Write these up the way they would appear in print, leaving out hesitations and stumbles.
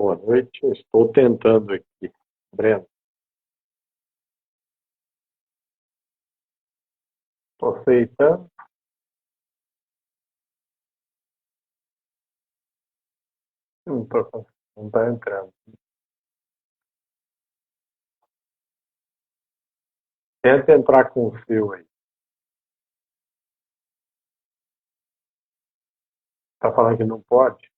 Boa noite, eu estou tentando aqui. Breno, estou aceitando. Não está entrando. Tenta entrar com o seu aí. Está falando que não pode?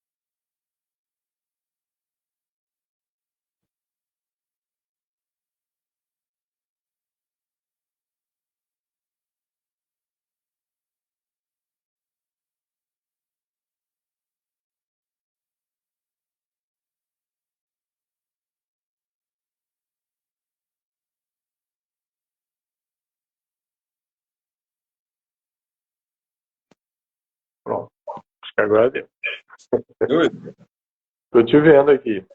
Pronto, acho que agora deu. Oi, Estou te vendo aqui.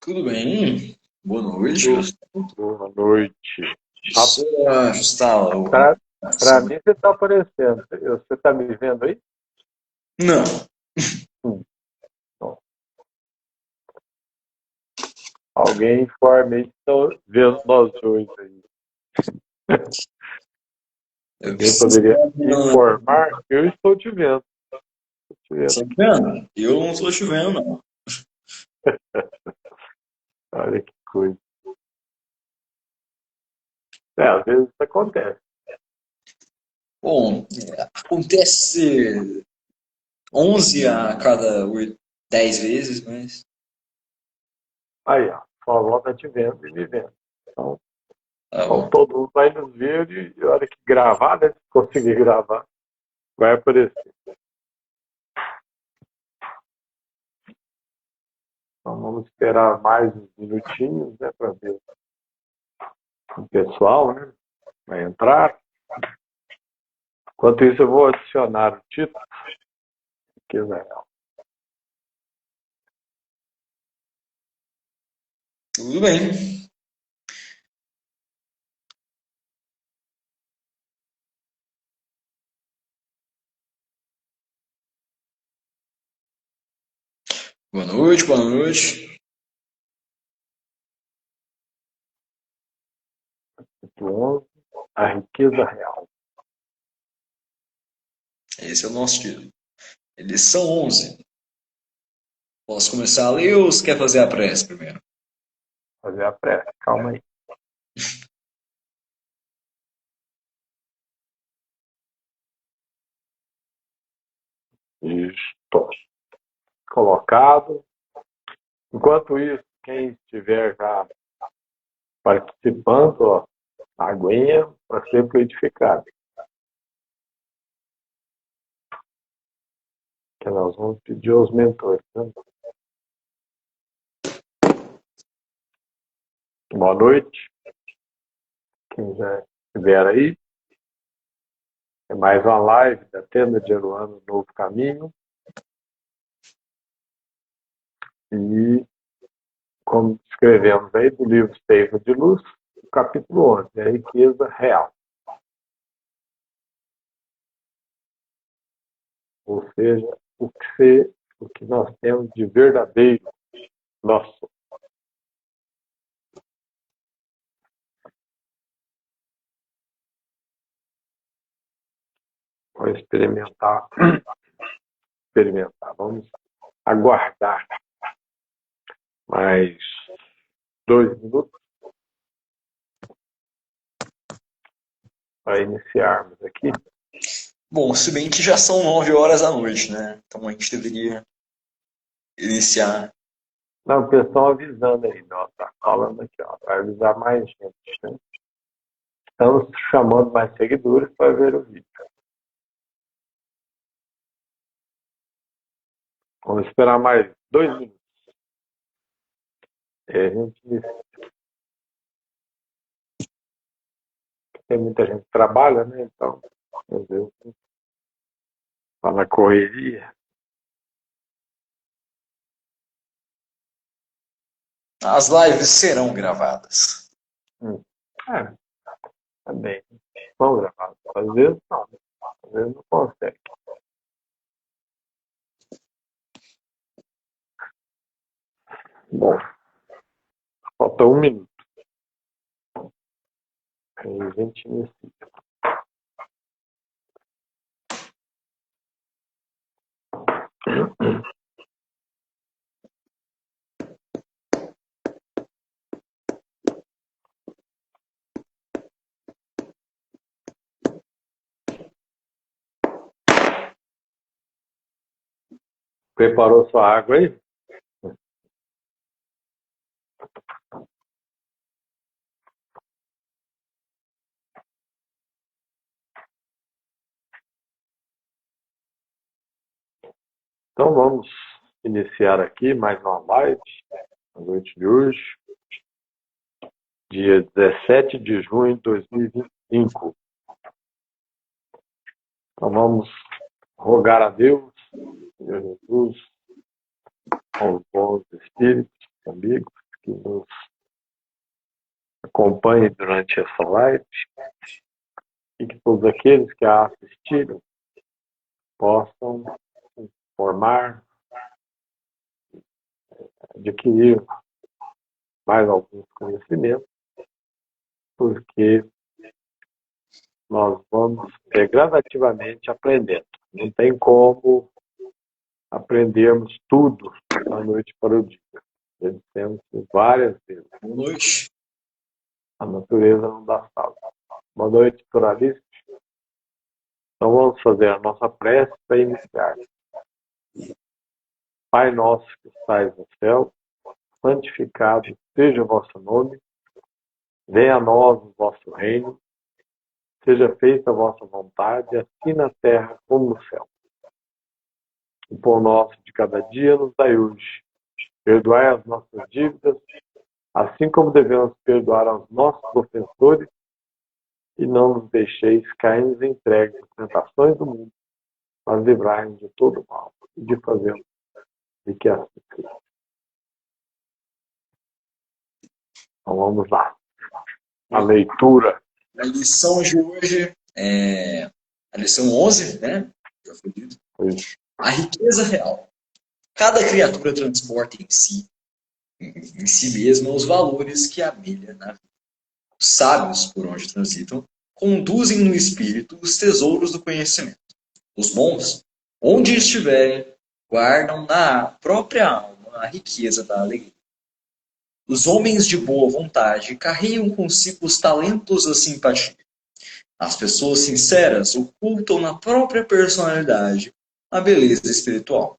tudo bem? Boa noite, Gustavo. Boa noite. Deixa eu ajustar o. Para mim você está aparecendo. Você está me vendo aí? Não, Bom, alguém informe aí que estão vendo nós dois aí. eu Alguém preciso. poderia informar? Eu estou te vendo. Estou te Tá vendo. vendo? Eu não estou te vendo, não. Olha que coisa. Às vezes isso acontece. Bom, acontece 11 a cada 10 vezes, mas. Aí, ó, sua avó está te vendo e me vendo. Então, Tá então bom. todo mundo vai nos ver e a hora que gravar, né? Se conseguir gravar, vai aparecer. Então vamos esperar mais uns minutinhos, né? Para ver o pessoal, né? Vai entrar. Enquanto isso, eu vou adicionar o título, se quiser. Tudo bem. Boa noite, boa noite. Título 11, a riqueza real. Esse é o nosso título. Eles são 11. Posso começar a ler ou você quer fazer a prece primeiro? Fazer a prece. Calma aí. Estou colocado. Enquanto isso, quem estiver já participando, ó, aguinha para ser fluidificado. Que nós vamos pedir aos mentores. Né? Boa noite. Quem já estiver aí. É mais uma live da Tenda de Aruano, Novo Caminho. E, como escrevemos aí do livro Seiva de Luz, o capítulo 11, a riqueza real. Ou seja, o que nós temos de verdadeiro nosso. Vamos experimentar. Vamos aguardar mais 2 minutos para iniciarmos aqui. Bom, se bem que já são 9 horas da noite, né? Então a gente deveria iniciar. Não, o pessoal avisando aí, ó, tá falando aqui, ó, vai avisar mais gente. Né? Estamos chamando mais seguidores para ver o vídeo. Vamos esperar mais 2 minutos. E a gente tem muita gente que trabalha, né? Então, às vezes, está na correria. As lives serão gravadas. É, também. Vamos gravar. Às vezes não. Às vezes não consegue. Bom, falta 1 minuto. Aí a gente inicia. Preparou sua água aí? Então vamos iniciar aqui mais uma live na noite de hoje, dia 17 de junho de 2025. Então vamos rogar a Deus, Senhor Jesus, aos bons espíritos, amigos que nos acompanhem durante essa live e que todos aqueles que a assistiram possam formar, adquirir mais alguns conhecimentos, porque nós vamos gradativamente aprendendo. Não tem como aprendermos tudo da noite para o dia. Temos várias vezes. Boa noite. A natureza não dá salto. Boa noite, pluralista. Então vamos fazer a nossa prece para iniciar. Pai nosso que estais no céu, santificado seja o vosso nome, venha a nós o vosso reino, seja feita a vossa vontade, assim na terra como no céu. O pão nosso de cada dia nos dai hoje. Perdoai as nossas dívidas, assim como devemos perdoar aos nossos ofensores, e não nos deixeis cair entregues às tentações do mundo, mas livrai-nos de todo mal e de fazermos de que assim seja. Então vamos lá. A leitura. A lição de hoje é a lição 11, né? Já foi dito. A riqueza real. Cada criatura transporta em si mesma, os valores que a brilha na vida. Os sábios, por onde transitam, conduzem no espírito os tesouros do conhecimento. Os bons, onde estiverem, guardam na própria alma a riqueza da alegria. Os homens de boa vontade carregam consigo os talentos da simpatia. As pessoas sinceras ocultam na própria personalidade a beleza espiritual.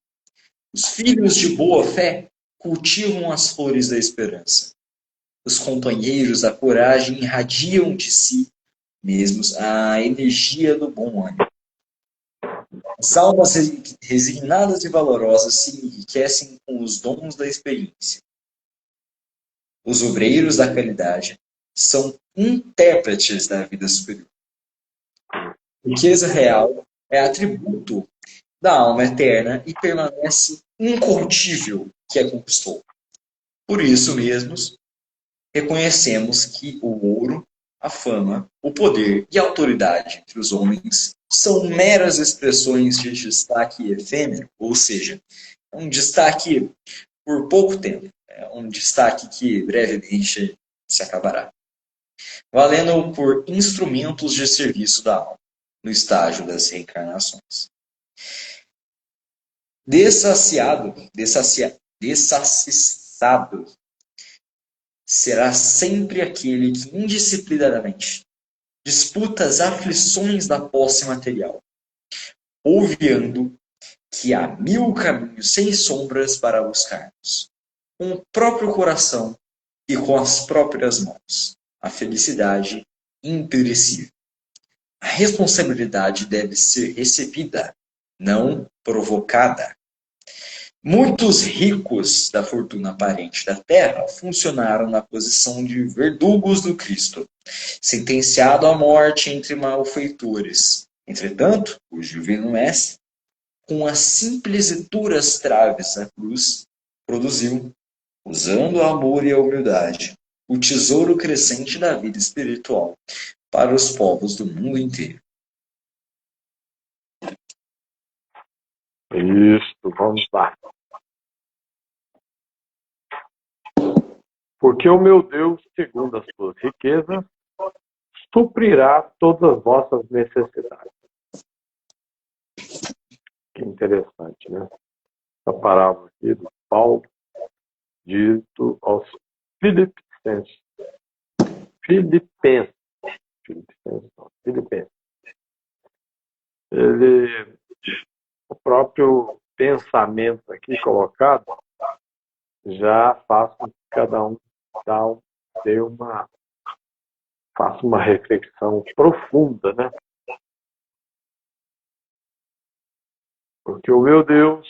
Os filhos de boa fé cultivam as flores da esperança. Os companheiros da coragem irradiam de si mesmos a energia do bom ânimo. As almas resignadas e valorosas se enriquecem com os dons da experiência. Os obreiros da caridade são intérpretes da vida superior. Riqueza real é atributo da alma eterna e permanece incorruptível que a conquistou. Por isso mesmos, reconhecemos que o ouro, a fama, o poder e a autoridade entre os homens são meras expressões de destaque efêmero, ou seja, um destaque por pouco tempo, um destaque que brevemente se acabará, valendo por instrumentos de serviço da alma, no estágio das reencarnações. Dessaciado será sempre aquele que indisciplinadamente disputa as aflições da posse material, obviando que há 1000 caminhos sem sombras para buscarmos, com o próprio coração e com as próprias mãos, a felicidade imperecível. A responsabilidade deve ser recebida, não provocada. Muitos ricos da fortuna aparente da terra funcionaram na posição de verdugos do Cristo, sentenciado à morte entre malfeitores. Entretanto, o divino mestre, com as simples e duras traves da cruz, produziu, usando o amor e a humildade, o tesouro crescente da vida espiritual para os povos do mundo inteiro. Isso, vamos lá. Porque o meu Deus, segundo as suas riquezas, suprirá todas as vossas necessidades. Que interessante, né? Essa parábola aqui do Paulo, dito aos Filipenses. Filipenses. O próprio pensamento aqui colocado já faz com que cada um faça uma reflexão profunda, né? Porque o meu Deus,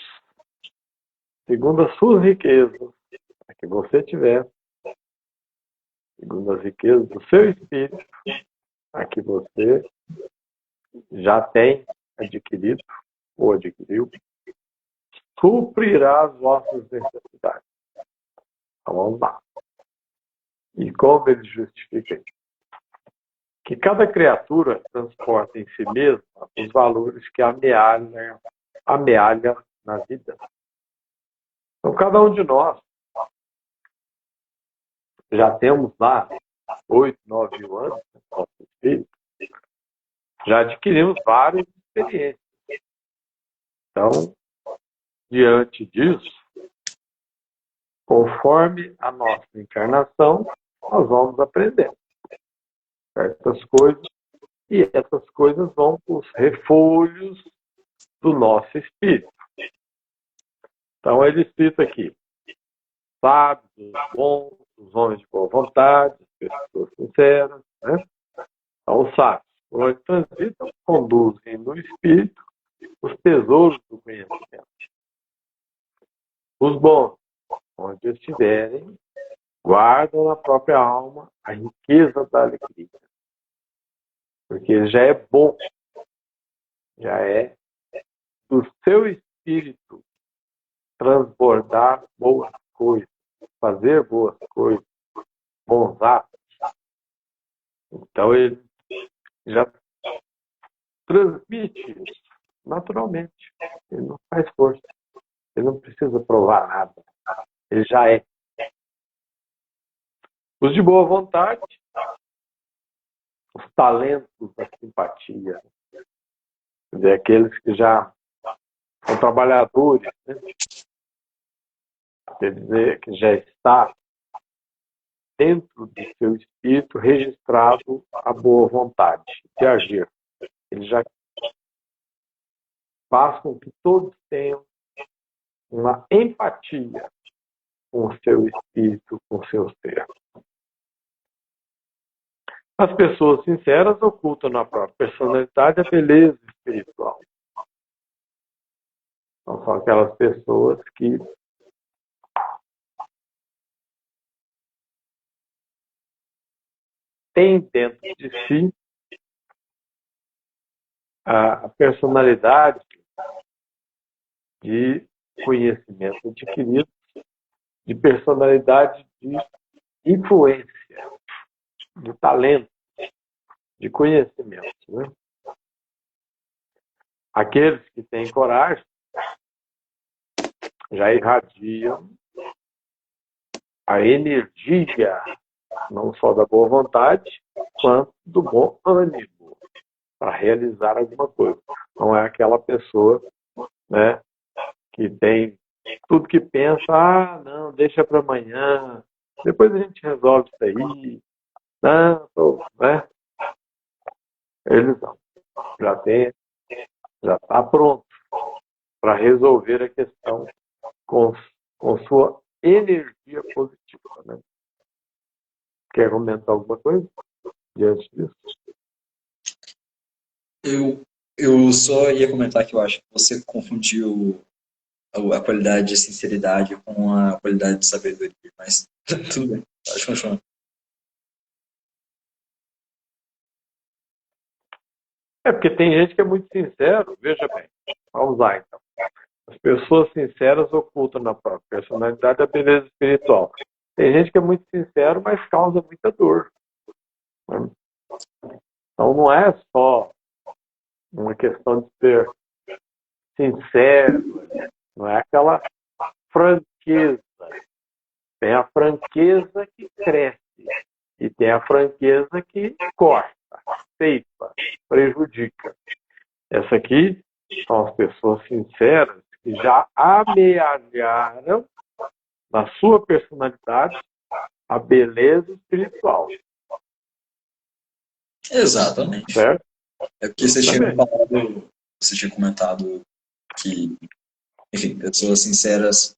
segundo as suas riquezas, a que você tiver, segundo as riquezas do seu espírito, a que você já tem adquirido ou adquiriu, suprirá as vossas necessidades. Então vamos lá. E como ele justifica isso? Que cada criatura transporta em si mesma os valores que amealha na vida. Então cada um de nós já temos lá 8, 9 mil anos, nosso espírito, já adquirimos várias experiências. Então, diante disso, conforme a nossa encarnação, nós vamos aprendendo certas coisas, e essas coisas vão para os refolhos do nosso espírito. Então, ele cita aqui: sábios, bons, os homens de boa vontade, pessoas sinceras, né? Então, os sábios, por onde transitam, conduzem no espírito os tesouros do conhecimento. Os bons, onde estiverem, guardam na própria alma a riqueza da alegria. Porque já é bom, já é do seu espírito transbordar boas coisas, fazer boas coisas, bons atos. Então ele já transmite isso naturalmente. Ele não faz força. Ele não precisa provar nada. Ele já é. Os de boa vontade, os talentos da simpatia, quer dizer, aqueles que já são trabalhadores, né? Quer dizer, que já está dentro do seu espírito registrado a boa vontade de agir. Ele já faz com que todos tenham uma empatia com o seu espírito, com o seu ser. As pessoas sinceras ocultam na própria personalidade a beleza espiritual. Então, são aquelas pessoas que têm dentro de si a personalidade de conhecimento adquirido, de personalidade de influência, de talento, de conhecimento. Né? Aqueles que têm coragem já irradiam a energia, não só da boa vontade, quanto do bom ânimo para realizar alguma coisa. Não é aquela pessoa, né, que tem tudo que pensa, não, deixa para amanhã, depois a gente resolve isso aí. Não, né? Eles não. Já está pronto para resolver a questão com sua energia positiva. Né? Quer comentar alguma coisa diante disso? Eu só ia comentar que eu acho que você confundiu a qualidade de sinceridade com a qualidade de sabedoria, mas tudo bem, pode continuar. É porque tem gente que é muito sincero, veja bem, vamos lá então. As pessoas sinceras ocultam na própria personalidade a beleza espiritual. Tem gente que é muito sincero, mas causa muita dor. Né? Então não é só uma questão de ser sincero, não é aquela franqueza Tem a franqueza que cresce e tem a franqueza que corta, ceifa, prejudica. Essa aqui são as pessoas sinceras que já amealharam na sua personalidade a beleza espiritual. Exatamente. Certo? É porque você tinha comentado que, enfim, pessoas sinceras,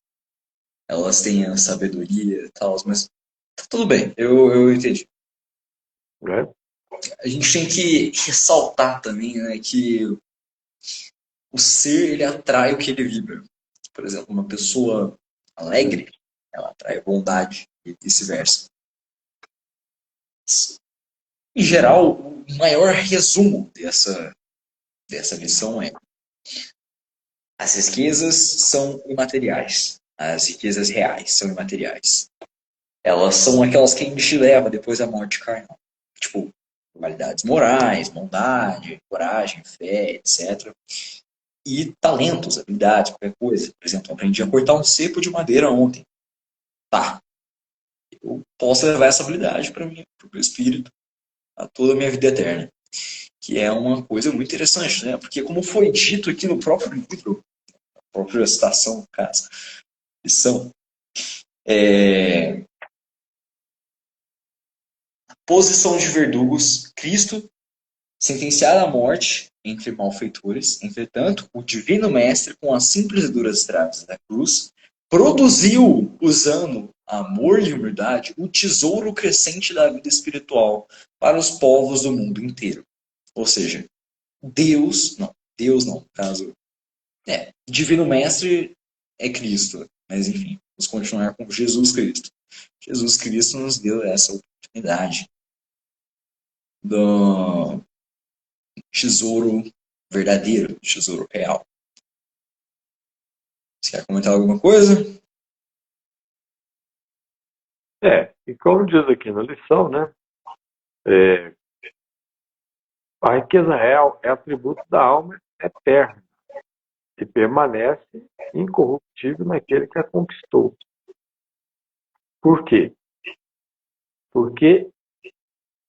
elas têm a sabedoria e tal, mas tá tudo bem, eu entendi. Né? A gente tem que ressaltar também, né, que o ser, ele atrai o que ele vibra. Por exemplo, uma pessoa alegre, ela atrai bondade e vice-versa. Em geral, o maior resumo dessa lição é: as riquezas são imateriais. As riquezas reais são imateriais. Elas são aquelas que a gente leva depois da morte carnal. Tipo, qualidades morais, bondade, coragem, fé, etc. E talentos, habilidades, qualquer coisa. Por exemplo, eu aprendi a cortar um cepo de madeira ontem. Tá, eu posso levar essa habilidade para mim, para o meu espírito, a toda a minha vida eterna. Que é uma coisa muito interessante, né? Porque como foi dito aqui no próprio livro, a própria citação, no caso, lição, posição de verdugos, Cristo sentenciado à morte entre malfeitores, entretanto, o divino mestre, com as simples e duras traves da cruz, produziu, usando amor e humildade, o tesouro crescente da vida espiritual para os povos do mundo inteiro. Ou seja, Deus não, no caso, divino mestre é Cristo, mas enfim, vamos continuar com Jesus Cristo. Jesus Cristo nos deu essa oportunidade do tesouro verdadeiro, tesouro real. Você quer comentar alguma coisa? E como diz aqui na lição, né? A riqueza real é atributo da alma eterna e permanece incorruptível naquele que a conquistou. Por quê? Porque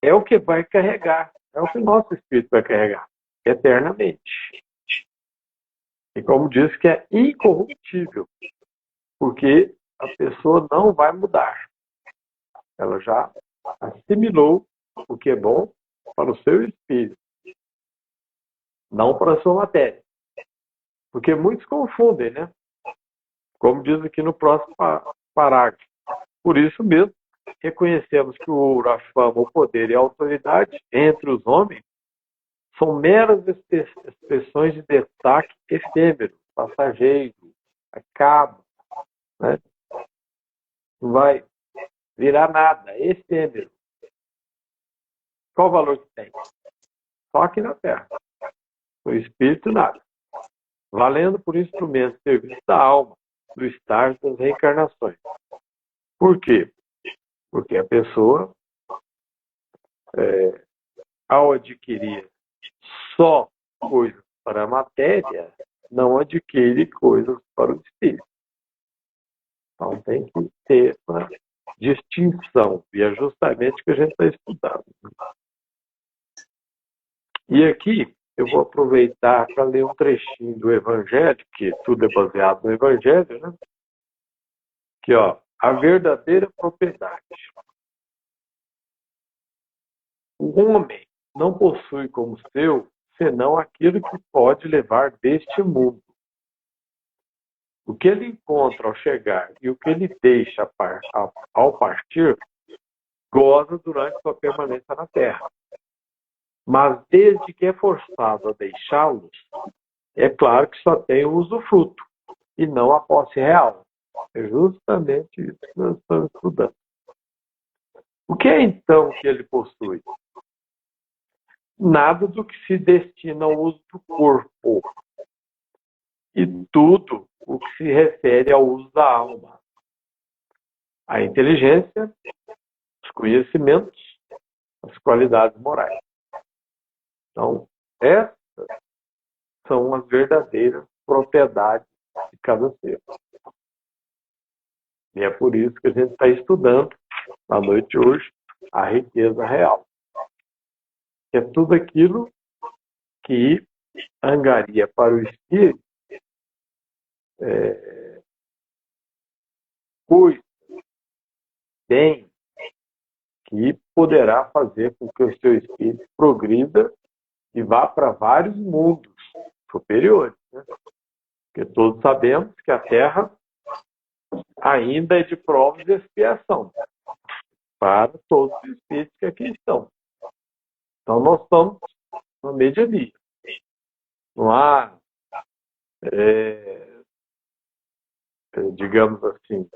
é o que vai carregar, é o que o nosso espírito vai carregar eternamente. E como diz que é incorruptível, porque a pessoa não vai mudar. Ela já assimilou o que é bom para o seu espírito, não para a sua matéria. Porque muitos confundem, né? Como diz aqui no próximo parágrafo. Por isso mesmo, reconhecemos que o ouro, a fama, o poder e a autoridade entre os homens são meras expressões de destaque efêmero, passageiro, acaba, né? Não vai virar nada, é efêmero. Qual o valor que tem? Só aqui na Terra. O espírito, nada. Valendo por instrumento serviço da alma, do estágio das reencarnações. Por quê? Porque a pessoa, ao adquirir só coisas para a matéria, não adquire coisas para o espírito. Então tem que ter uma distinção, e é justamente o que a gente está estudando. E aqui eu vou aproveitar para ler um trechinho do Evangelho, que tudo é baseado no Evangelho, né? Que, ó, a verdadeira propriedade. O homem não possui como seu senão aquilo que pode levar deste mundo. O que ele encontra ao chegar e o que ele deixa ao partir, goza durante sua permanência na Terra. Mas desde que é forçado a deixá-los, é claro que só tem o usufruto e não a posse real. É justamente isso que nós estamos estudando. O que é então que ele possui? Nada do que se destina ao uso do corpo e tudo o que se refere ao uso da alma. A inteligência, os conhecimentos, as qualidades morais. Então, essas são as verdadeiras propriedades de cada ser. E é por isso que a gente está estudando, na noite de hoje, a riqueza real. Que é tudo aquilo que angaria para o espírito coisa, bem, que poderá fazer com que o seu espírito progrida e vá para vários mundos superiores. Né? Porque todos sabemos que a Terra ainda é de provas de expiação para todos os espíritos que aqui estão. Então, nós estamos no mediania. Não há, digamos assim,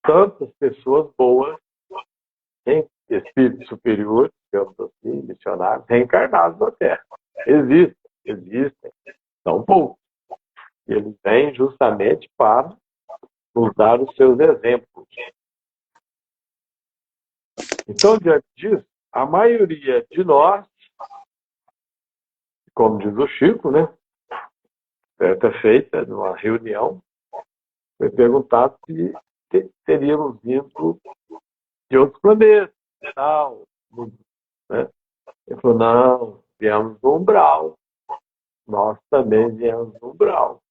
tantas pessoas boas, espíritos superiores, digamos assim, missionários, reencarnados na Terra. Existem, são poucos. E eles vêm justamente para nos dar os seus exemplos. Então, diante disso, a maioria de nós, como diz o Chico, né, certa feita, numa reunião, foi perguntado se teríamos vindo de outros planetas e tal. Né? Ele falou, não, viemos do umbral. Nós também viemos do umbral.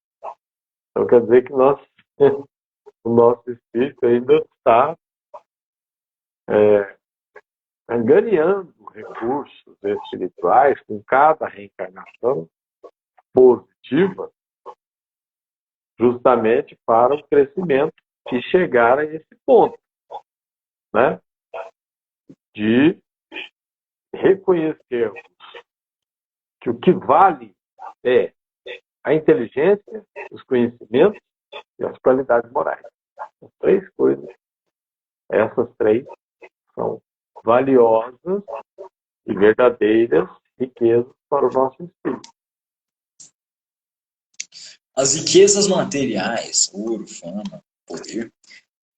Então quer dizer que o nosso espírito ainda está angariando recursos espirituais com cada reencarnação positiva, justamente para o crescimento e chegar a esse ponto, né? De reconhecermos que o que vale é a inteligência, os conhecimentos e as qualidades morais. As três coisas, essas três são valiosas e verdadeiras riquezas para o nosso espírito. As riquezas materiais, ouro, fama, poder,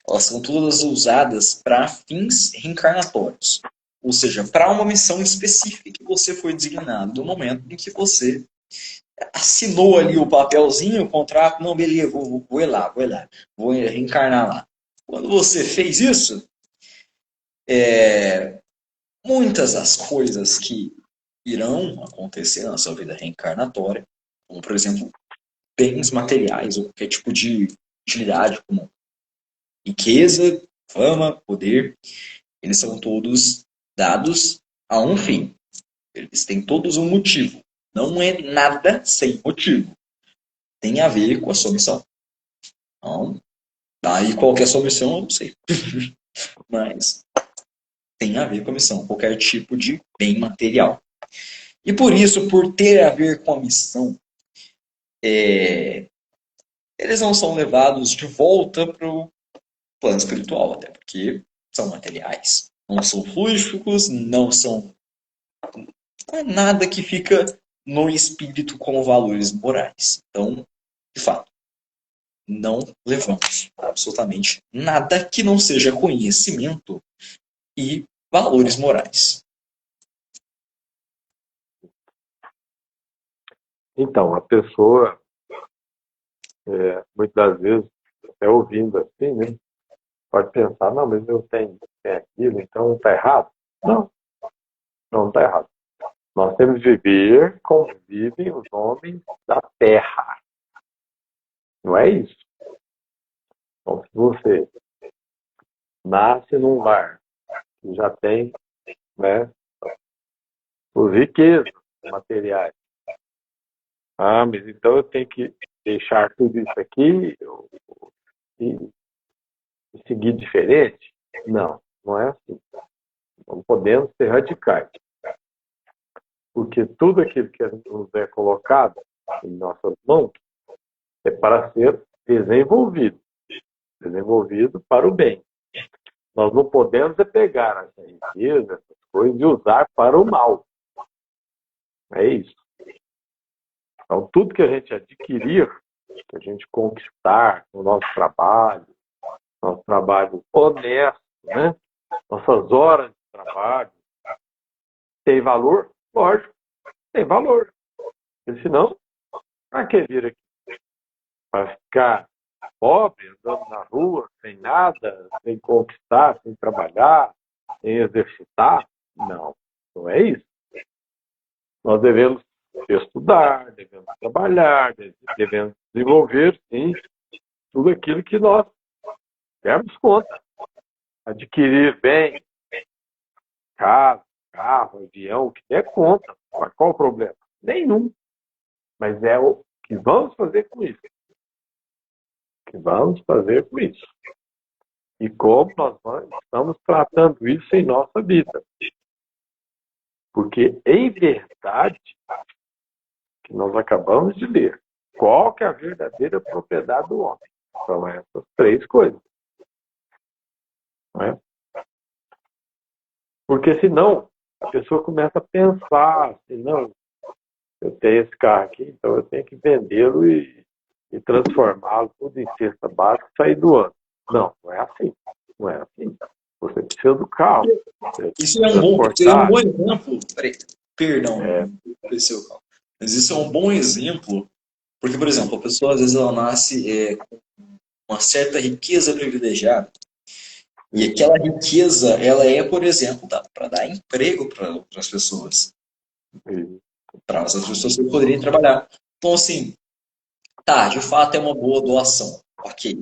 elas são todas usadas para fins reencarnatórios. Ou seja, para uma missão específica que você foi designado no momento em que você assinou ali o papelzinho, o contrato, não, beleza, vou ir lá, vou reencarnar lá. Quando você fez isso, muitas das coisas que irão acontecer na sua vida reencarnatória, como, por exemplo, bens materiais ou qualquer tipo de utilidade, como riqueza, fama, poder, eles são todos dados a um fim. Eles têm todos um motivo. Não é nada sem motivo. Tem a ver com a sua missão. Então, daí qual que é a sua missão, eu não sei. Mas tem a ver com a missão, qualquer tipo de bem material. E por isso, por ter a ver com a missão, eles não são levados de volta para o plano espiritual, até porque são materiais. Não são fluídicos, não é nada que fica no espírito como valores morais. Então, de fato, não levamos absolutamente nada que não seja conhecimento e valores morais. Então, a pessoa, muitas das vezes, até ouvindo assim, né, pode pensar, não, mas eu tenho aquilo, então está errado. Não está errado. Nós temos de viver como vivem os homens da terra. Não é isso. Então, se você nasce num lar que já tem, né, os riquezas materiais, mas então eu tenho que deixar tudo isso aqui e seguir diferente? Não é assim. Não podemos ser radicais. Porque tudo aquilo que nos é colocado em nossas mãos é para ser desenvolvido para o bem. Nós não podemos pegar essa riqueza, essas coisas, e usar para o mal. É isso. Então, tudo que a gente adquirir, que a gente conquistar no nosso trabalho honesto, né? Nossas horas de trabalho, tem valor? Lógico, tem valor. Porque senão, para que vir aqui? Para ficar pobre, andando na rua, sem nada, sem conquistar, sem trabalhar, sem exercitar. Não, não é isso. Nós devemos estudar, devemos trabalhar, devemos desenvolver, sim, tudo aquilo que nós dermos conta. Adquirir bem, casa, carro, avião, o que der conta. Qual o problema? Nenhum. Mas é o que vamos fazer com isso. O que vamos fazer com isso. E como nós estamos tratando isso em nossa vida. Porque, em verdade, que nós acabamos de ler, qual que é a verdadeira propriedade do homem? São essas três coisas. Não é? Porque senão, a pessoa começa a pensar assim, não, eu tenho esse carro aqui, então eu tenho que vendê-lo e transformá-lo tudo em cesta básica e sair do ano. Não, não é assim. Não é assim. Você precisa do carro. Isso é um bom exemplo. Perdão, mas isso é um bom exemplo, porque, por exemplo, a pessoa às vezes ela nasce com uma certa riqueza privilegiada, e aquela riqueza, ela é, por exemplo, para dar emprego para as pessoas. Para as pessoas que poderiam trabalhar. Então, assim, tá, de fato é uma boa doação. Ok.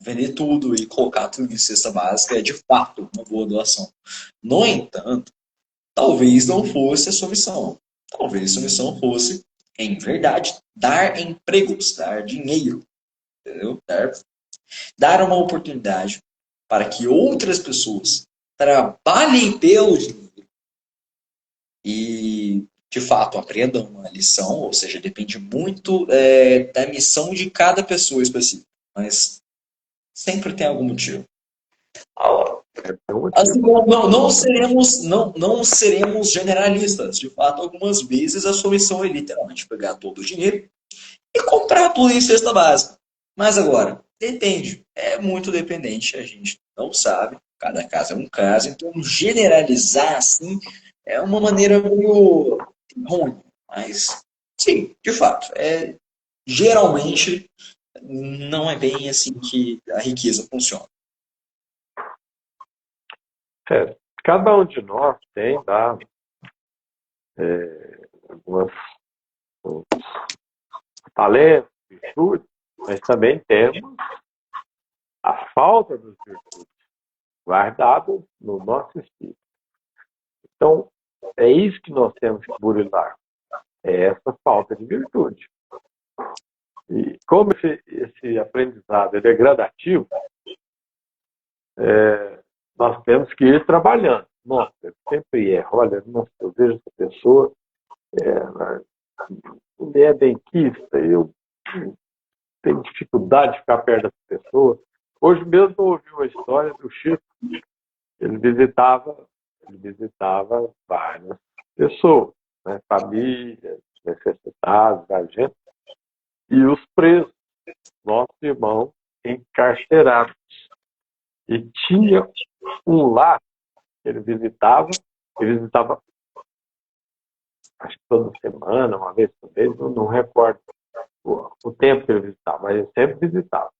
Vender tudo e colocar tudo em cesta básica é de fato uma boa doação. No entanto, talvez não fosse a sua missão. Talvez a sua missão fosse, em verdade, dar empregos, dar dinheiro. Entendeu? Dar uma oportunidade para que outras pessoas trabalhem pelo dinheiro e, de fato, aprendam uma lição, ou seja, depende muito da missão de cada pessoa específica, mas sempre tem algum motivo. Assim, não seremos generalistas. De fato, algumas vezes a sua missão é literalmente pegar todo o dinheiro e comprar tudo em cesta básica. Mas agora, depende. É muito dependente, a gente não sabe. Cada caso é um caso. Então, generalizar assim é uma maneira meio ruim. Mas, sim, de fato, geralmente não é bem assim que a riqueza funciona. Cada um de nós tem alguns talentos, virtudes, mas também temos a falta das virtudes guardadas no nosso espírito. Então, é isso que nós temos que burilar. É essa falta de virtude. E como esse aprendizado ele é gradativo, nós temos que ir trabalhando. Nossa, eu sempre erro. Olha, nossa, eu vejo essa pessoa, ele é benquista, eu tenho dificuldade de ficar perto dessa pessoa. Hoje mesmo eu ouvi uma história do Chico. Ele visitava várias pessoas, né? Famílias, necessitados, a gente, e os presos, nossos irmãos encarcerados. E tinha um lá que ele visitava acho que toda semana, uma vez por mês, não recordo o tempo que ele visitava, mas ele sempre visitava.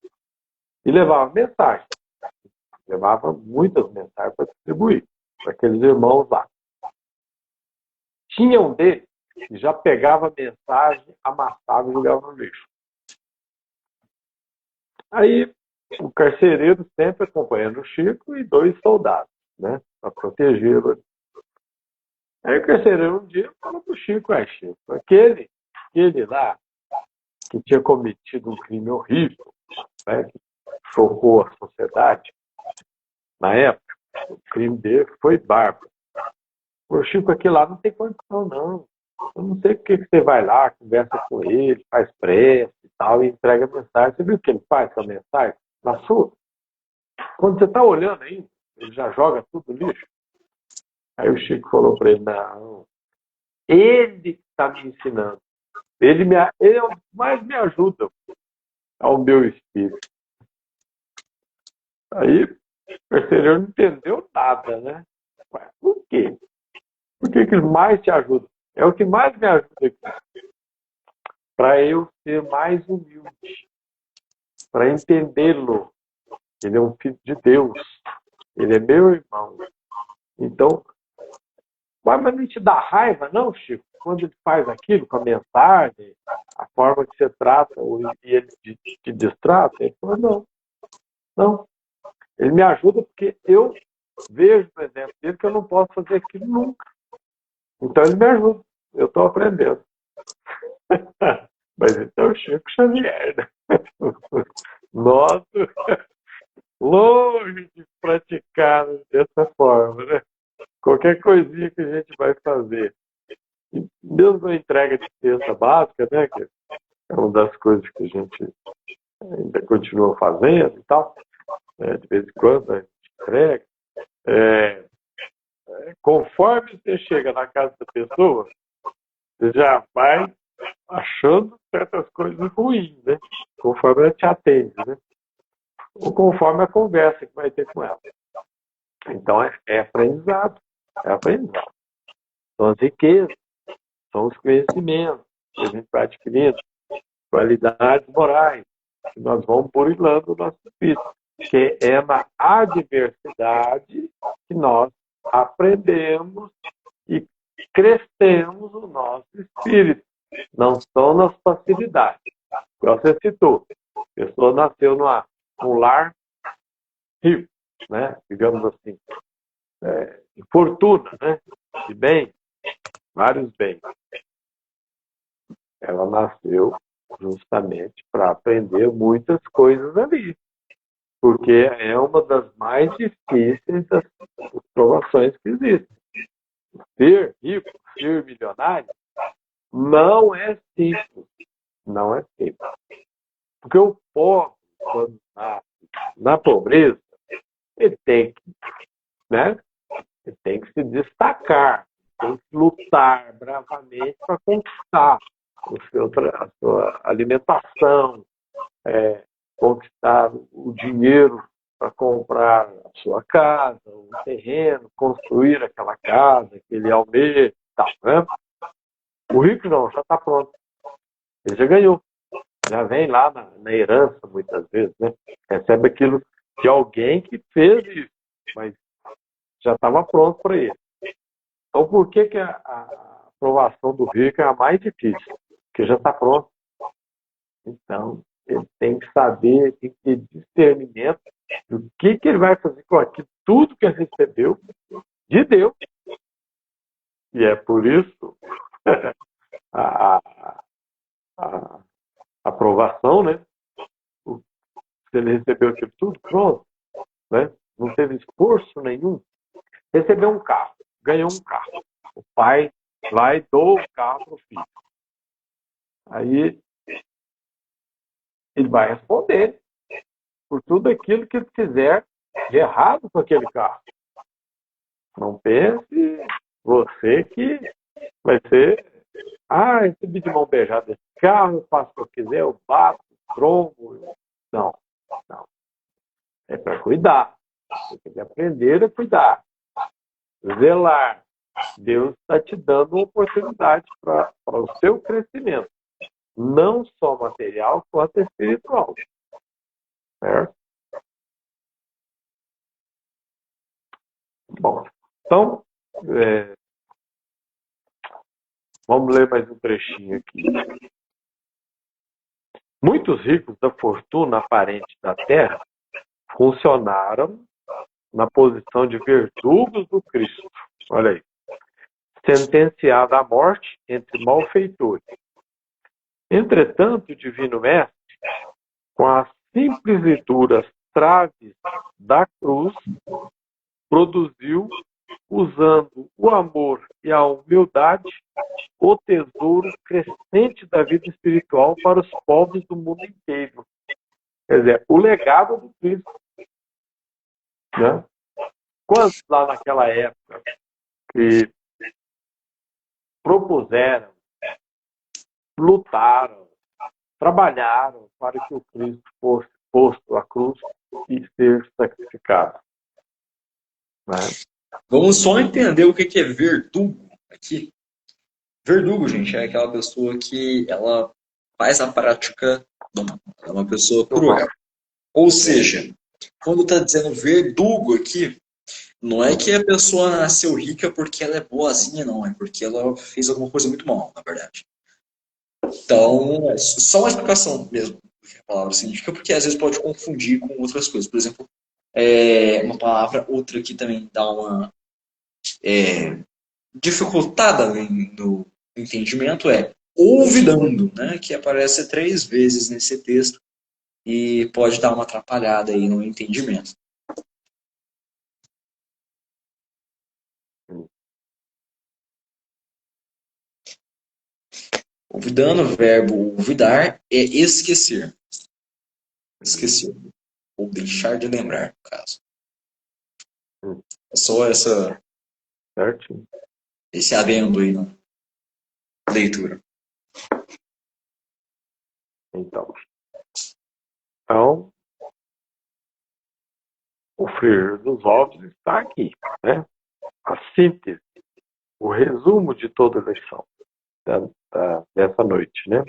E levava mensagem. Levava muitas mensagens para distribuir para aqueles irmãos lá. Tinha um deles que já pegava mensagem, amassava e jogava no lixo. Aí o carcereiro sempre acompanhando o Chico e 2 soldados, né, para protegê-lo. Aí o carcereiro um dia falou para o Chico, Chico, aquele lá que tinha cometido um crime horrível, né, que chocou a sociedade, na época, o crime dele foi bárbaro. O Chico, aquele lá não tem condição, não. Eu não sei por que você vai lá, conversa com ele, faz prece e tal, e entrega a mensagem. Você viu o que ele faz com a mensagem? Na sua? Quando você está olhando ainda, ele já joga tudo no lixo. Aí o Chico falou para ele, não, ele está me ensinando. Ele é o que mais me ajuda ao meu espírito. Aí o carcereiro não entendeu nada, né? Mas por quê? Por que ele mais te ajuda? É o que mais me ajuda aqui. Para eu ser mais humilde. para entendê-lo. Ele é um filho de Deus. Ele é meu irmão. Então, mas não te dá raiva, não, Chico? Quando ele faz aquilo com a mensagem, a forma que você trata, e ele te distrata? Ele falou, não, não. Ele me ajuda porque eu vejo, por exemplo, dele que eu não posso fazer aquilo nunca. Então ele me ajuda. Eu estou aprendendo. Mas então o Chico Xavier, né? Nossa, longe de praticar dessa forma, né? Qualquer coisinha que a gente vai fazer. E mesmo a entrega de cesta básica, né? Que é uma das coisas que a gente ainda continua fazendo e tal. De vez em quando a gente entrega. Conforme você chega na casa da pessoa, você já vai achando certas coisas ruins, né? Conforme ela te atende, né? Ou conforme a conversa que vai ter com ela. Então é aprendizado. É aprendizado. São as riquezas, são os conhecimentos que a gente vai adquirindo, qualidades morais, que nós vamos burilando o nosso espírito. Que é na adversidade que nós aprendemos e crescemos o nosso espírito. Não são nas facilidades. Como você citou, a pessoa nasceu num lar rico, né? Digamos assim, de fortuna, né? De bem, vários bens. Ela nasceu justamente para aprender muitas coisas ali. Porque é uma das mais difíceis das provações que existem. Ser rico, ser milionário, não é simples. Não é simples. Porque o pobre, quando nasce na pobreza, ele tem que, né? Ele tem que se destacar, tem que lutar bravamente para conquistar a sua alimentação, conquistar o dinheiro para comprar a sua casa, um terreno, construir aquela casa que ele almeja, tal, né? O rico não, já está pronto. Ele já ganhou. Já vem lá na herança, muitas vezes, né? Recebe aquilo de alguém que fez isso, mas já estava pronto para ele. Então, por que a aprovação do rico é a mais difícil? Porque já está pronto. Então, ele tem que saber, tem que ter discernimento do que ele vai fazer com aquilo, tudo que ele recebeu de Deus. E é por isso a aprovação, né? Se ele recebeu aquilo tudo, pronto, né? Não teve esforço nenhum. Recebeu um carro, ganhou um carro. O pai vai e doa o carro para o filho. Aí ele vai responder por tudo aquilo que ele fizer de errado com aquele carro. Não pense você que vai ser, recebi de mão beijada esse carro, eu faço o que eu quiser, eu bato, trombo. Não. É para cuidar. Você tem que aprender a cuidar. Zelar. Deus está te dando uma oportunidade para o seu crescimento. Não só material, quanto espiritual. Certo? Bom, então, vamos ler mais um trechinho aqui. Muitos ricos da fortuna aparente da terra funcionaram na posição de verdugos do Cristo. Olha aí. Sentenciado à morte entre malfeitores. Entretanto, o Divino Mestre, com as simples e duras traves da cruz, produziu, usando o amor e a humildade, o tesouro crescente da vida espiritual para os povos do mundo inteiro. Quer dizer, o legado do Cristo. Né? Quantos lá naquela época que propuseram, lutaram, trabalharam para que o Cristo fosse posto à cruz e ser sacrificado? Né? Vamos só entender o que é verdugo aqui. Verdugo, gente, é aquela pessoa que ela faz a prática do mal. É uma pessoa cruel. Ou seja, quando está dizendo verdugo aqui, não é que a pessoa nasceu rica porque ela é boazinha, não. É porque ela fez alguma coisa muito mal, na verdade. Então, é só uma explicação mesmo do que a palavra significa, porque às vezes pode confundir com outras coisas. Por exemplo, uma palavra, outra que também dá uma dificultada no entendimento é olvidando, né? Que aparece 3 vezes nesse texto e pode dar uma atrapalhada aí no entendimento. Olvidando, o verbo olvidar é esquecer. Esquecer. Ou deixar de lembrar, no caso. É só esse adendo aí na leitura. Então, o frigir dos ovos está aqui, né? A síntese, o resumo de toda a lição dessa noite, né?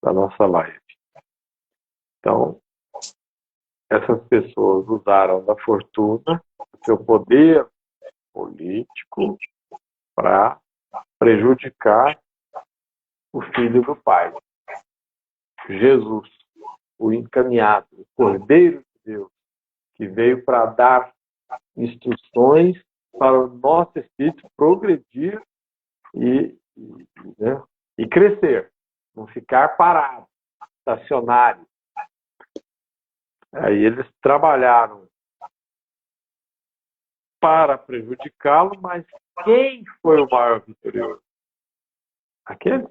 Da nossa live. Então, essas pessoas usaram da fortuna, do seu poder político, para prejudicar o filho do pai, Jesus, o encaminhado, o Cordeiro de Deus, que veio para dar instruções para o nosso espírito progredir e crescer, não ficar parado, estacionário. Aí eles trabalharam para prejudicá-lo, mas quem foi o maior vitorioso? Aqueles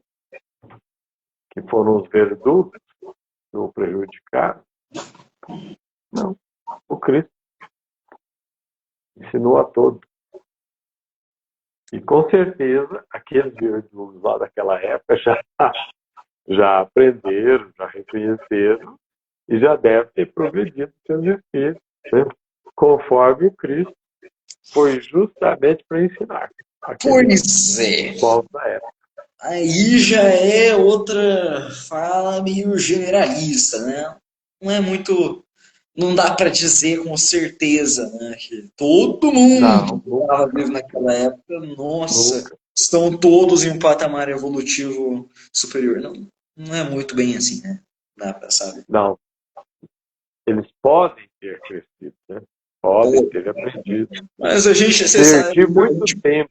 que foram os verdugos que o prejudicaram? Não, o Cristo ensinou a todos. E com certeza aqueles verdugos lá daquela época já aprenderam, já reconheceram e já devem ter progredido seus espíritos, né? Conforme o Cristo foi justamente para ensinar. Pois é. Da época. Aí já é outra fala meio generalista, né? Não é muito. Não dá para dizer com certeza, né? Que todo mundo que estava vivo naquela época, nossa, estão todos em um patamar evolutivo superior. Não é muito bem assim, né? Dá para saber. Não. Eles podem ter crescido, né? Podem ter aprendido. Mas a gente, você sabe, muito tempo.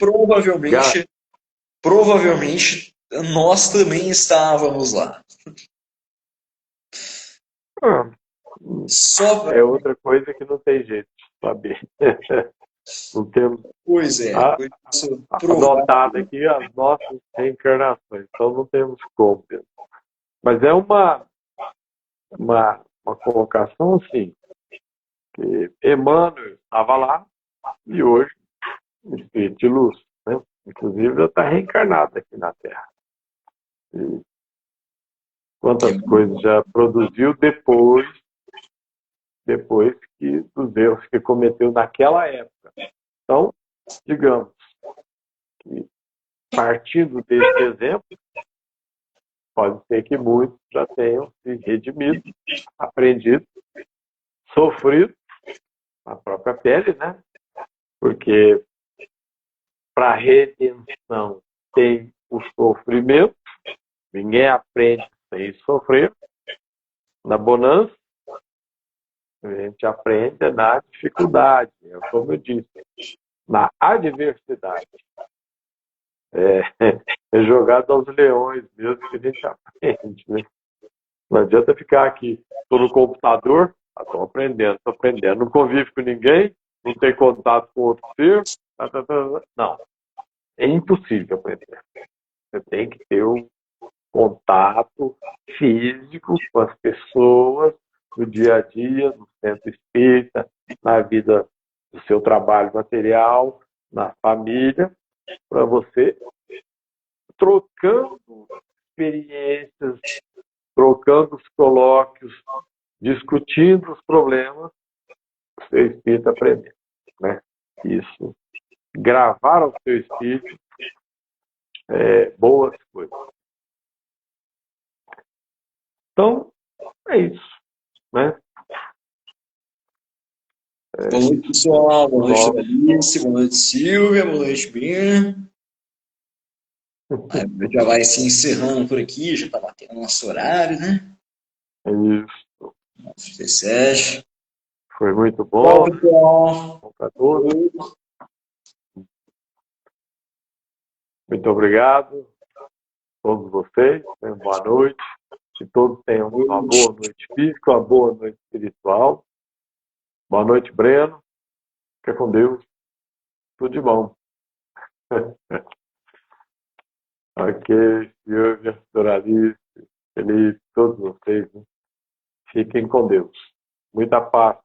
Provavelmente nós também estávamos lá. É outra coisa que não tem jeito de saber. Não temos anotado aqui as nossas reencarnações, então não temos como. Mas é uma colocação assim, que Emmanuel estava lá e hoje o Espírito de Luz, né? Inclusive já está reencarnado aqui na Terra. E quantas coisas já produziu depois que dos erros que cometeu naquela época. Então, digamos que partindo desse exemplo, pode ser que muitos já tenham se redimido, aprendido, sofrido na própria pele, né? Porque para redenção tem o sofrimento, ninguém aprende sem sofrer. Na bonança, a gente aprende na dificuldade, como eu disse, na adversidade. É jogado aos leões mesmo que a gente aprende, né? Não adianta ficar aqui, estou no computador, estou aprendendo, não convive com ninguém, não tem contato com outro ser, não. É impossível aprender. Você tem que ter um contato físico com as pessoas no dia a dia, no centro espírita, na vida do seu trabalho material, na família, para você trocando experiências, trocando os colóquios, discutindo os problemas, o seu espírito aprendendo, né? Isso. Gravar ao seu espírito boas coisas. Então, é isso, né? Boa noite, pessoal. Boa noite, Alice. Boa noite, Silvia. Boa noite, Brina. Já vai se encerrando por aqui, já está batendo o nosso horário, né? Isso. 17. Foi muito bom. Bom para todos. Muito obrigado a todos vocês. Tenham boa noite. Que todos tenham uma boa noite física, uma boa noite espiritual. Boa noite, Breno. Fica com Deus. Tudo de bom. Ok, Silvia, Doralice, Felipe, todos vocês. Né? Fiquem com Deus. Muita paz.